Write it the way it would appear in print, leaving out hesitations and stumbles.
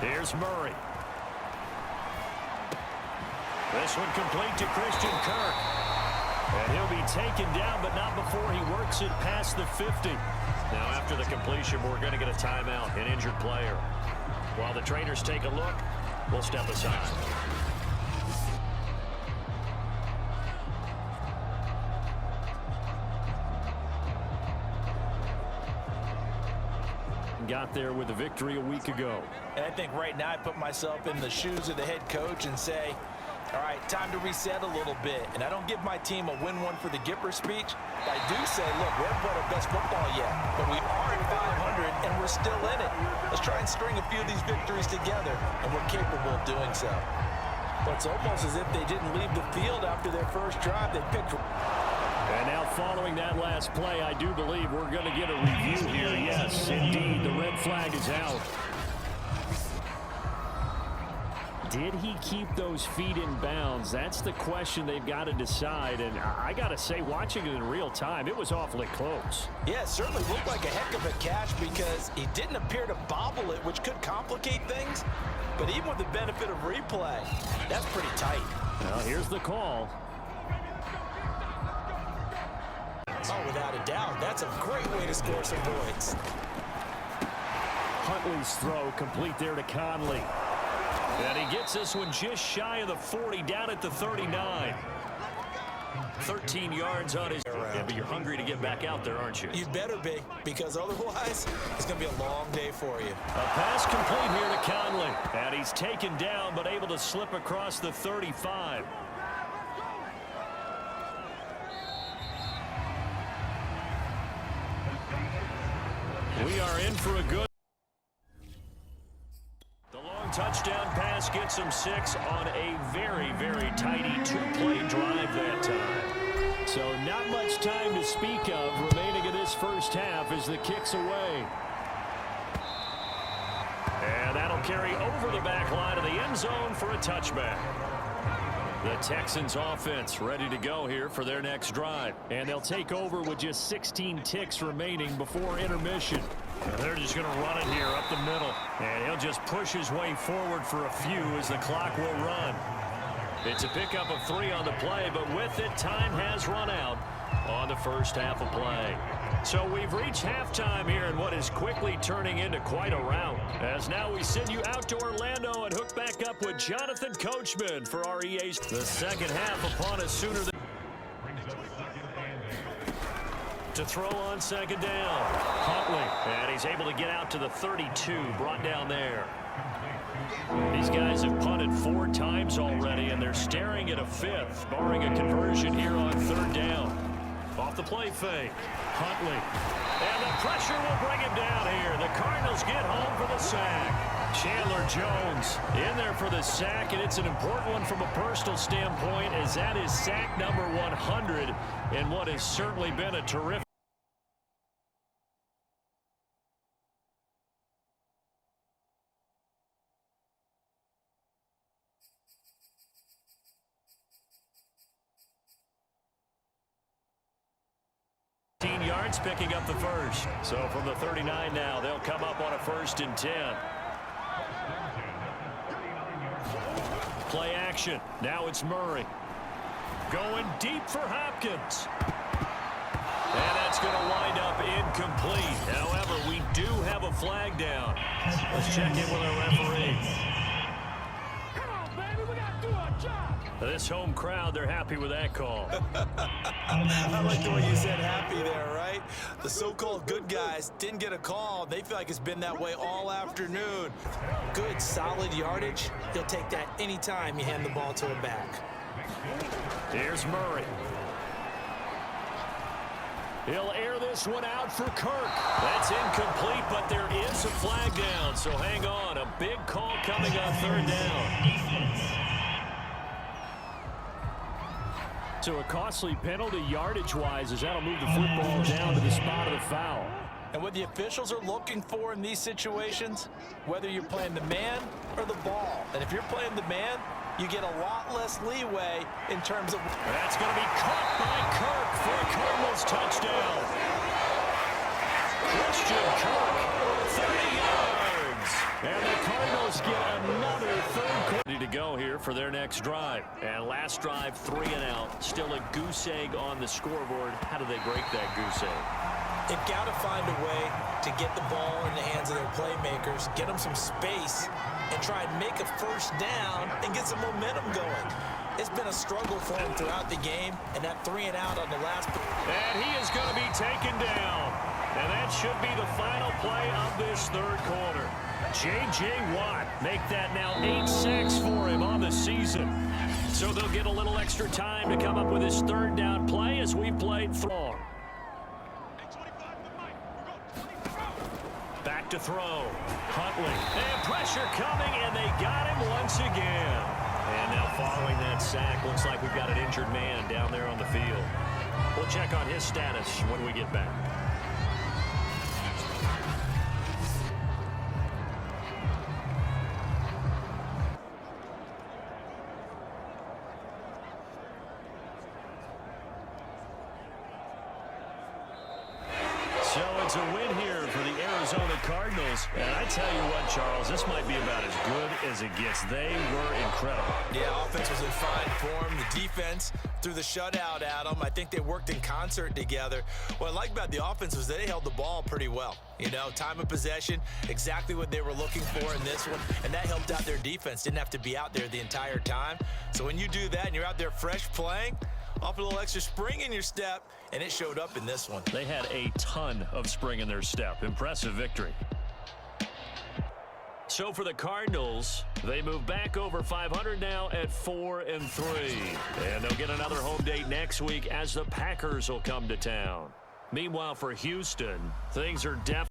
Here's Murray. This one complete to Christian Kirk. And he'll be taken down, but not before he works it past the 50. Now, after the completion, we're going to get a timeout, an injured player. While the trainers take a look, we'll step aside. Got there with a victory a week ago. And I think right now I put myself in the shoes of the head coach and say, all right, time to reset a little bit. And I don't give my team a win one for the Gipper speech. I do say, look, we haven't played our best football yet, but we are at 500 and we're still in it. Let's try and string a few of these victories together, and we're capable of doing so. But it's almost as if they didn't leave the field after their first drive. They picked. And now following that last play, I do believe we're going to get a review here. Yes, indeed, the red flag is out. Did he keep those feet in bounds? That's the question they've got to decide. And I got to say, watching it in real time, it was awfully close. Yeah, it certainly looked like a heck of a catch because he didn't appear to bobble it, which could complicate things. But even with the benefit of replay, that's pretty tight. Well, here's the call. Oh, without a doubt, that's a great way to score some points. Huntley's throw complete there to Conley. And he gets this one just shy of the 40, down at the 39. 13 yards on his. Yeah, but you're hungry to get back out there, aren't you? You better be, because otherwise, it's going to be a long day for you. A pass complete here to Conley. And he's taken down, but able to slip across the 35. We are in for a good. The long touchdown pass gets him 6 on a very, very tidy 2-play drive that time. So not much time to speak of remaining in this first half as the kick's away. And that'll carry over the back line of the end zone for a touchback. The Texans offense ready to go here for their next drive. And they'll take over with just 16 ticks remaining before intermission. And they're just going to run it here up the middle. And he'll just push his way forward for a few as the clock will run. It's a pickup of 3 on the play, but with it, time has run out on the first half of play. So we've reached halftime here in what is quickly turning into quite a rout. As now we send you out to Orlando and hook back up with Jonathan Coachman for our EA's. The second half upon us sooner than to throw on second down. Huntley, and he's able to get out to the 32, brought down there. These guys have punted 4 times already, and they're staring at a 5th, barring a conversion here on third down. Off the play fake, Huntley. And the pressure will bring him down here. The Cardinals get home for the sack. Chandler Jones in there for the sack, and it's an important one from a personal standpoint, as that is sack number 100 in what has certainly been a terrific. Yards picking up the first. So from the 39 now, they'll come up on a 1st and 10. Play action. Now it's Murray. Going deep for Hopkins. And that's going to wind up incomplete. However, we do have a flag down. Let's check in with our referee. This home crowd, they're happy with that call. I like the way you said happy there, right? The so-called good guys didn't get a call. They feel like it's been that way all afternoon. Good, solid yardage. He'll take that anytime you hand the ball to him back. Here's Murray. He'll air this one out for Kirk. That's incomplete, but there is a flag down, so hang on. A big call coming on third down. So a costly penalty yardage-wise, as that'll move the football down to the spot of the foul. And what the officials are looking for in these situations, whether you're playing the man or the ball. And if you're playing the man, you get a lot less leeway in terms of. That's going to be caught by Kirk for a Cardinals touchdown. Christian Kirk, 30 yards. And the Cardinals Cardinals get another third quarter. Ready to go here for their next drive. And last drive, 3 and out. Still a goose egg on the scoreboard. How do they break that goose egg? They've got to find a way to get the ball in the hands of their playmakers, get them some space, and try and make a first down and get some momentum going. It's been a struggle for him throughout the game, and that 3 and out on the last. And he is going to be taken down. And that should be the final play of this third quarter. J.J. Watt make that now 8 sacks for him on the season. So they'll get a little extra time to come up with his third down play as we played through. Back to throw. Huntley. And pressure coming, and they got him once again. And now following that sack, looks like we've got an injured man down there on the field. We'll check on his status when we get back. So it's a win here for the Arizona Cardinals. And I tell you what, Charles, this might be about as good as it gets. They were incredible. Yeah, offense was in fine form. The defense threw the shutout at them. I think they worked in concert together. What I like about the offense was they held the ball pretty well. You know, time of possession, exactly what they were looking for in this one. And that helped out their defense. Didn't have to be out there the entire time. So when you do that and you're out there fresh playing, off a little extra spring in your step, and it showed up in this one. They had a ton of spring in their step. Impressive victory. So for the Cardinals, they move back over 500 now at 4-3. And they'll get another home date next week as the Packers will come to town. Meanwhile, for Houston, things are definitely